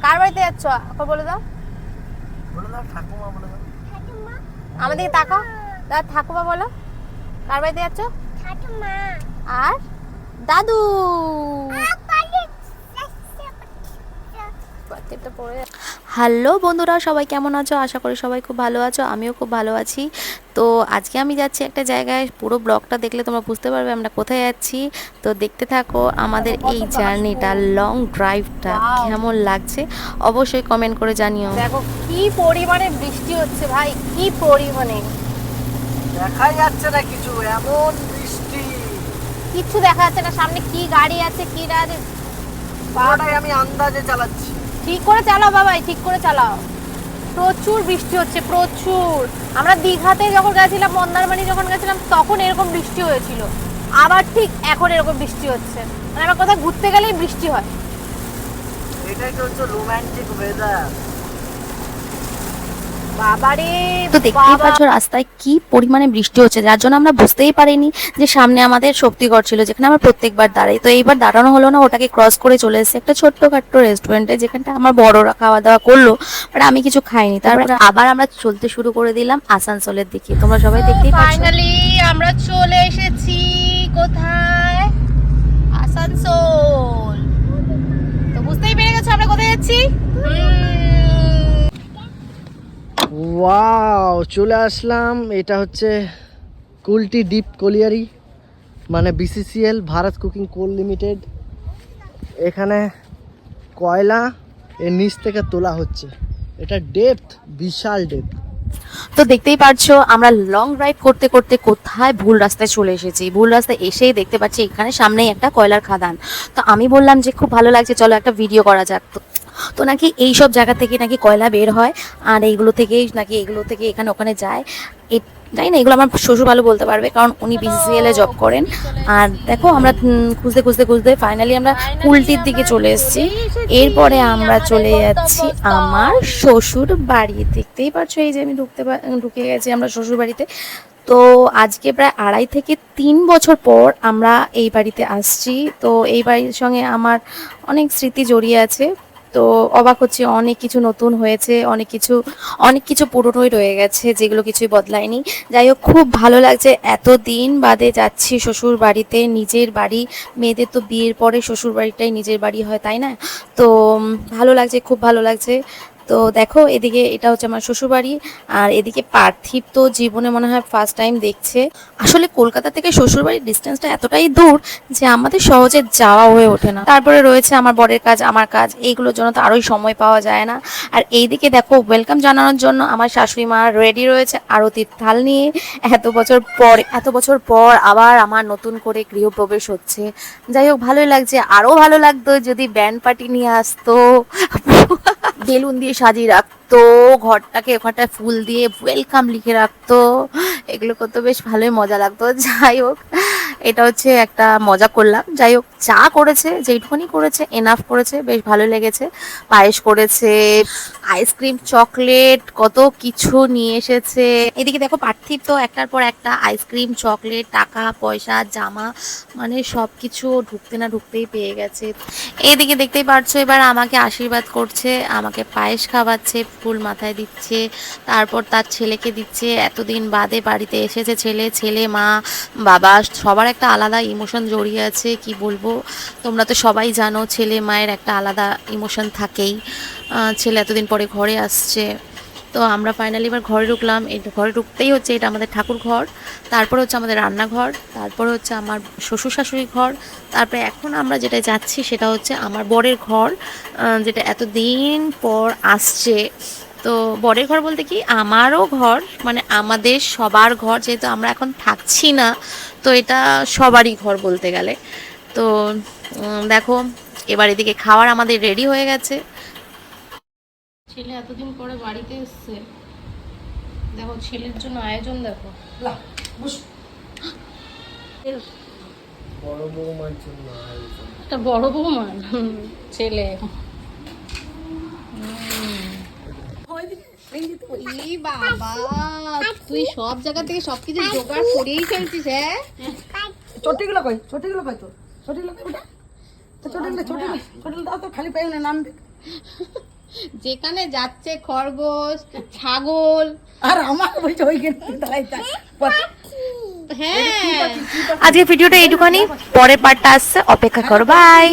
কার বাড়িতে যাচ্ছ এখন বলে দাও। ঠাকুমা বলে দাও। আমাদের তাকাও, ঠাকুমা বলো। কার বাড়িতে যাচ্ছ? ঠাকুমা আর দাদু। হ্যালো বন্ধুরা, সবাই কেমন আছো? আশা করি সবাই খুব ভালো আছো, আমিও খুব ভালো আছি। তো আজকে আমি যাচ্ছি একটা জায়গায়, পুরো ব্লগটা দেখলে তোমরা বুঝতে পারবে আমরা কোথায় যাচ্ছি। তো দেখতে থাকো আমাদের এই জার্নিটা, লং ড্রাইভটা কেমন লাগছে অবশ্যই কমেন্ট করে জানিও। দেখো কি পরিমাণে বৃষ্টি হচ্ছে ভাই, কি পরিমাণে, দেখাই যাচ্ছে না কিছু, এমন বৃষ্টি কিচ্ছু দেখা যাচ্ছে না। সামনে কি গাড়ি আছে কি না আছে, পুরোটাই আমি আন্দাজে চালাচ্ছি। ঠিক করে চালাও বাবাই, ঠিক করে চালাও। প্রচুর বৃষ্টি হচ্ছে, প্রচুর। আমরা দীঘাতে যখন গেছিলাম, মন্দারমণি যখন গেছিলাম, তখন এরকম বৃষ্টি হয়েছিল, আবার ঠিক এখন এরকম বৃষ্টি হচ্ছে। মানে আমরা কোথাও ঘুরতে গেলেই বৃষ্টি হয়। এটাই তো হচ্ছে রোমান্টিক ওয়েদার। বাবারে, তো দেখতেই পাচ্ছ রাস্তায় কি পরিমাণে বৃষ্টি হচ্ছে, যার জন্য আমরা বুঝতেই পারিনি যে সামনে আমাদের শক্তিগড় ছিল, যেখানে আমরা প্রত্যেকবার দাঁড়াই। তো এইবার দাঁড়ানো হলো না, ওটাকে ক্রস করে চলে এসেছে একটা ছোট্টখাট্ট রেস্টুরেন্টে, যেখানটা আমার বড়রা খাওয়া দাওয়া করলো, বাট আমি কিছু খাইনি। তারপরে আবার আমরা চলতে শুরু করে দিলাম আসানসোলের দিকে। তোমরা সবাই দেখতেই পাচ্ছ। ফাইনালি আমরা চলে এসেছি কোথায়? আসানসোল। তো বুঝতেই পেরে গেছো আমরা কোথায় যাচ্ছি। ওয়াও, চলে আসলাম। এটা হচ্ছে কুলটি ডিপ কোলিয়ারি, মানে বিসিসিএল, ভারত কুকিং কোল লিমিটেড। এখানে কয়লা এর নিচ থেকে তোলা হচ্ছে। এটা ডেপথ, বিশাল ডেপথ। তো দেখতেই পারছো আমরা লং ড্রাইভ করতে করতে কোথায় ভুল রাস্তায় চলে এসেছি। ভুল রাস্তায় এসেই দেখতে পাচ্ছি এখানে সামনেই একটা কয়লার খাদান। তো আমি বললাম যে খুব ভালো লাগছে, চলো একটা ভিডিও করা যাক। তো নাকি এই সব জায়গা থেকে নাকি কয়লা বের হয়, আর এইগুলো থেকেই নাকি এগুলো থেকে এখানে ওখানে যায়। জানি না, এগুলো আমার শ্বশুর ভালো বলতে পারবে, কারণ উনি বিসিসিএল এ জব করেন। আর দেখো আমরা খুঁজতে খুঁজতে খুঁজতে ফাইনালি আমরা কুলটির দিকে চলে এসেছি। এরপরে আমরা চলে যাচ্ছি আমার শ্বশুর বাড়ি। দেখতেই পাচ্ছ এই যে আমি ঢুকে গেছি আমরা শ্বশুর বাড়িতে। তো আজকে প্রায় 2.5 থেকে 3 বছর পর আমরা এই বাড়িতে আসছি। তো এই বাড়ির সঙ্গে আমার অনেক স্মৃতি জড়িয়ে আছে। তো অবাক হচ্ছে, অনেক কিছু নতুন হয়েছে, অনেক কিছু পুরনোই রয়ে গেছে, যেগুলো কিছুই বদলায়নি। যাই হোক, খুব ভালো লাগছে, এতদিন বাদে যাচ্ছি শ্বশুর বাড়িতে, নিজের বাড়ি। মেয়েদের তো বিয়ের পরে শ্বশুর বাড়িটাই নিজের বাড়ি হয়, তাই না? তো ভালো লাগছে, খুব ভালো লাগছে। তো দেখো এদিকে এটা হচ্ছে আমার শ্বশুরবাড়ি, আর এদিকে পার্থিব তো জীবনে মনে হয় ফার্স্ট টাইম দেখছে। আসলে কলকাতা থেকে শ্বশুরবাড়ির ডিস্টেন্সটা এতটাই দূর যে আমাদের সহজে যাওয়া হয়ে ওঠে না। তারপরে রয়েছে আমার বরের কাজ, আমার কাজ, এইগুলোর জন্য তো আরোই সময় পাওয়া যায় না। আর এইদিকে দেখো ওয়েলকাম জানানোর জন্য আমার শাশুড়ি মা রেডি রয়েছে আরতির থাল নিয়ে। এত বছর পর আবার আমার নতুন করে গৃহপ্রবেশ হচ্ছে। যাই হোক, ভালোই লাগছে। আরো ভালো লাগতো যদি ব্যান্ড পার্টি নিয়ে আসতো, বেলুন দিয়ে সাজিয়ে রাখতো ঘরটাকে, ওখানটায় ফুল দিয়ে ওয়েলকাম লিখে রাখতো, এগুলো করতে বেশ ভালোই মজা লাগতো। যাই হোক, এটা হচ্ছে একটা মজা করলাম। যাই হোক, চা করেছে, যেইটুকুনি করেছে এনাফ করেছে, বেশ ভালো লেগেছে। পায়েস করেছে, আইসক্রিম, চকলেট, কত কিছু নিয়ে এসেছে। এদিকে দেখো পার্থিব তো একটার পর একটা আইসক্রিম, চকলেট, টাকা পয়সা, জামা, মানে সব কিছু ঢুকতে না ঢুকতেই পেয়ে গেছে। এইদিকে দেখতেই পারছো এবার আমাকে আশীর্বাদ করছে, আমাকে পায়েস খাওয়াচ্ছে, ফুল মাথায় দিচ্ছে, তারপর তার ছেলেকে দিচ্ছে। এতদিন বাদে বাড়িতে এসেছে ছেলে, মা, বাবা, সবার একটা আলাদা ইমোশন জড়িয়ে আছে। কি বলবো, তোমরা তো সবাই জানো ছেলে মায়ের একটা আলাদা ইমোশন থাকেই। ছেলে এতদিন পরে ঘরে আসছে। তো আমরা ফাইনালি এবার ঘরে ঢুকলাম। এই ঘরে ঢুকতেই হচ্ছে এটা আমাদের ঠাকুর ঘর, তারপরে হচ্ছে আমাদের রান্নাঘর, তারপরে হচ্ছে আমার শ্বশুর শাশুড়ি ঘর, তারপরে এখন আমরা যেটা যাচ্ছি সেটা হচ্ছে আমার বরের ঘর, যেটা এতদিন পর আসছে। তো বরের ঘর বলতে কি আমারও ঘর, মানে আমাদের সবার ঘর, যেহেতু আমরা এখন থাকছি না, তো এটা সবারই ঘর বলতে গেলে। তো দেখো এবার এদিকে খাবার আমাদের রেডি হয়ে গেছে। ছেলে এতদিন পরে বাড়িতে এসছে, দেখো ছেলের জন্য আয়োজন দেখো। বড় বৌমার জন্য একটা বড় বৌমা ছেলে। বাবা, তুই সব জায়গা থেকে সবকিছু জোগাড় করেই ফেলছিস। হ্যাঁ, ছোটিগুলো কই তো, ছোটিগুলো কই যেখানে যাচ্ছে খরগোশ, ছাগল, আর আমার বলছে ওইখানে দাঁড়াই থাক। হ্যাঁ। আজকে ভিডিওটা এইটুখানি, পরের পার্টটা আসছে, অপেক্ষা করো, বাই।